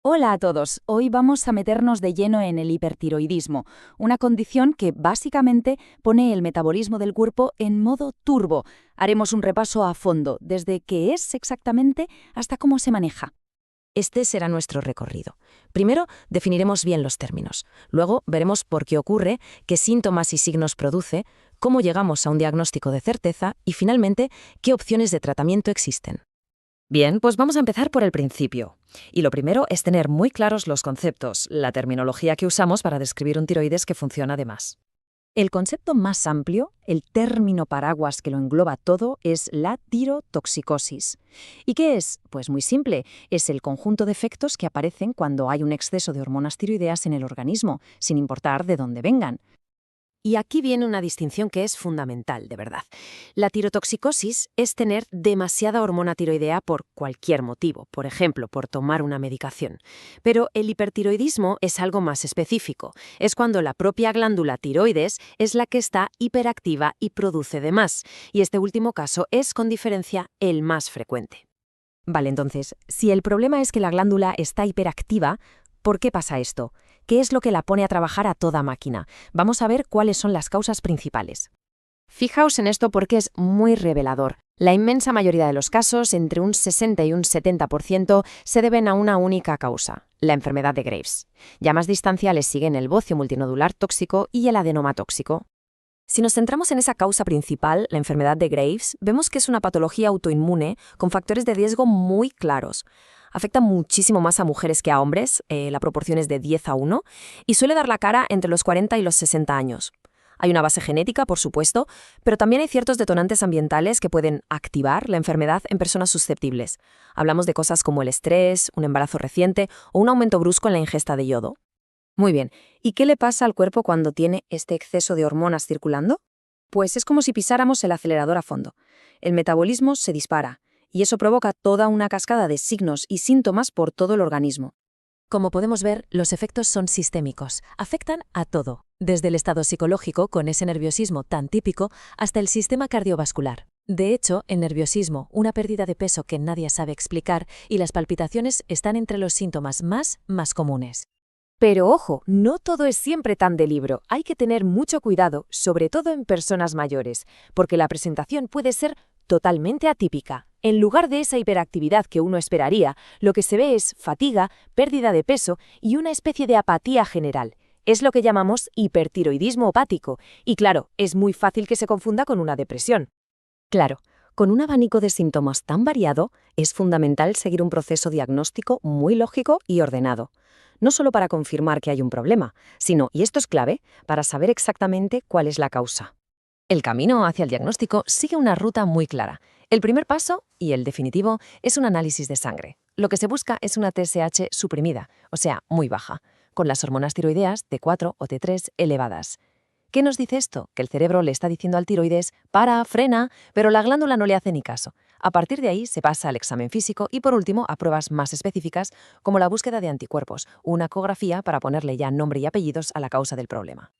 Hola a todos, hoy vamos a meternos de lleno en el hipertiroidismo, una condición que básicamente pone el metabolismo del cuerpo en modo turbo. Haremos un repaso a fondo, desde qué es exactamente hasta cómo se maneja. Este será nuestro recorrido. Primero, definiremos bien los términos. Luego, veremos por qué ocurre, qué síntomas y signos produce, cómo llegamos a un diagnóstico de certeza y, finalmente, qué opciones de tratamiento existen. Bien, pues vamos a empezar por el principio. Y lo primero es tener muy claros los conceptos, la terminología que usamos para describir un tiroides que funciona de más. El concepto más amplio, el término paraguas que lo engloba todo, es la tirotoxicosis. ¿Y qué es? Pues muy simple, es el conjunto de efectos que aparecen cuando hay un exceso de hormonas tiroideas en el organismo, sin importar de dónde vengan. Y aquí viene una distinción que es fundamental, de verdad. La tirotoxicosis es tener demasiada hormona tiroidea por cualquier motivo, por ejemplo, por tomar una medicación. Pero el hipertiroidismo es algo más específico. Es cuando la propia glándula tiroides es la que está hiperactiva y produce de más. Y este último caso es, con diferencia, el más frecuente. Vale, entonces, si el problema es que la glándula está hiperactiva, ¿por qué pasa esto? ¿Qué es lo que la pone a trabajar a toda máquina? Vamos a ver cuáles son las causas principales. Fijaos en esto porque es muy revelador. La inmensa mayoría de los casos, entre un 60 y un 70%, se deben a una única causa, la enfermedad de Graves. Ya más distanciales siguen el bocio multinodular tóxico y el adenoma tóxico. Si nos centramos en esa causa principal, la enfermedad de Graves, vemos que es una patología autoinmune con factores de riesgo muy claros. Afecta muchísimo más a mujeres que a hombres, la proporción es de 10 a 1, y suele dar la cara entre los 40 y los 60 años. Hay una base genética, por supuesto, pero también hay ciertos detonantes ambientales que pueden activar la enfermedad en personas susceptibles. Hablamos de cosas como el estrés, un embarazo reciente o un aumento brusco en la ingesta de yodo. Muy bien, ¿y qué le pasa al cuerpo cuando tiene este exceso de hormonas circulando? Pues es como si pisáramos el acelerador a fondo. El metabolismo se dispara, y eso provoca toda una cascada de signos y síntomas por todo el organismo. Como podemos ver, los efectos son sistémicos, afectan a todo, desde el estado psicológico, con ese nerviosismo tan típico, hasta el sistema cardiovascular. De hecho, el nerviosismo, una pérdida de peso que nadie sabe explicar, y las palpitaciones están entre los síntomas más comunes. Pero ojo, no todo es siempre tan de libro. Hay que tener mucho cuidado, sobre todo en personas mayores, porque la presentación puede ser totalmente atípica. En lugar de esa hiperactividad que uno esperaría, lo que se ve es fatiga, pérdida de peso y una especie de apatía general. Es lo que llamamos hipertiroidismo hepático, y claro, es muy fácil que se confunda con una depresión. Claro, con un abanico de síntomas tan variado, es fundamental seguir un proceso diagnóstico muy lógico y ordenado. No solo para confirmar que hay un problema, sino, y esto es clave, para saber exactamente cuál es la causa. El camino hacia el diagnóstico sigue una ruta muy clara. El primer paso, y el definitivo, es un análisis de sangre. Lo que se busca es una TSH suprimida, o sea, muy baja, con las hormonas tiroideas T4 o T3 elevadas. ¿Qué nos dice esto? Que el cerebro le está diciendo al tiroides, para, frena, pero la glándula no le hace ni caso. A partir de ahí se pasa al examen físico y, por último, a pruebas más específicas, como la búsqueda de anticuerpos, una ecografía para ponerle ya nombre y apellidos a la causa del problema.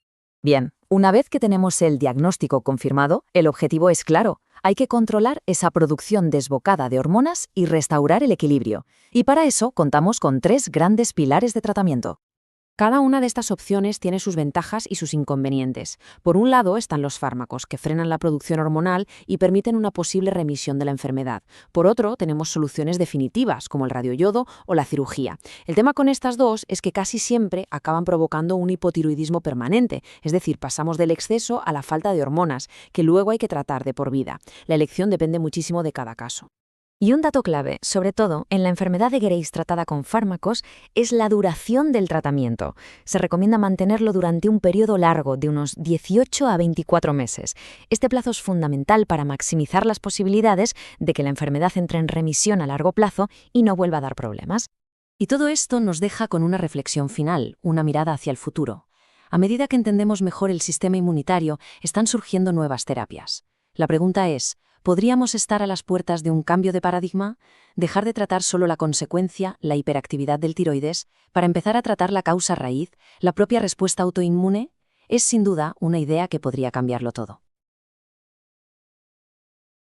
Bien, una vez que tenemos el diagnóstico confirmado, el objetivo es claro. Hay que controlar esa producción desbocada de hormonas y restaurar el equilibrio. Y para eso contamos con 3 grandes pilares de tratamiento. Cada una de estas opciones tiene sus ventajas y sus inconvenientes. Por un lado están los fármacos, que frenan la producción hormonal y permiten una posible remisión de la enfermedad. Por otro, tenemos soluciones definitivas, como el radioyodo o la cirugía. El tema con estas dos es que casi siempre acaban provocando un hipotiroidismo permanente, es decir, pasamos del exceso a la falta de hormonas, que luego hay que tratar de por vida. La elección depende muchísimo de cada caso. Y un dato clave, sobre todo en la enfermedad de Graves tratada con fármacos, es la duración del tratamiento. Se recomienda mantenerlo durante un periodo largo de unos 18 a 24 meses. Este plazo es fundamental para maximizar las posibilidades de que la enfermedad entre en remisión a largo plazo y no vuelva a dar problemas. Y todo esto nos deja con una reflexión final, una mirada hacia el futuro. A medida que entendemos mejor el sistema inmunitario, están surgiendo nuevas terapias. La pregunta es, ¿podríamos estar a las puertas de un cambio de paradigma? ¿Dejar de tratar solo la consecuencia, la hiperactividad del tiroides, para empezar a tratar la causa raíz, la propia respuesta autoinmune? Es sin duda una idea que podría cambiarlo todo.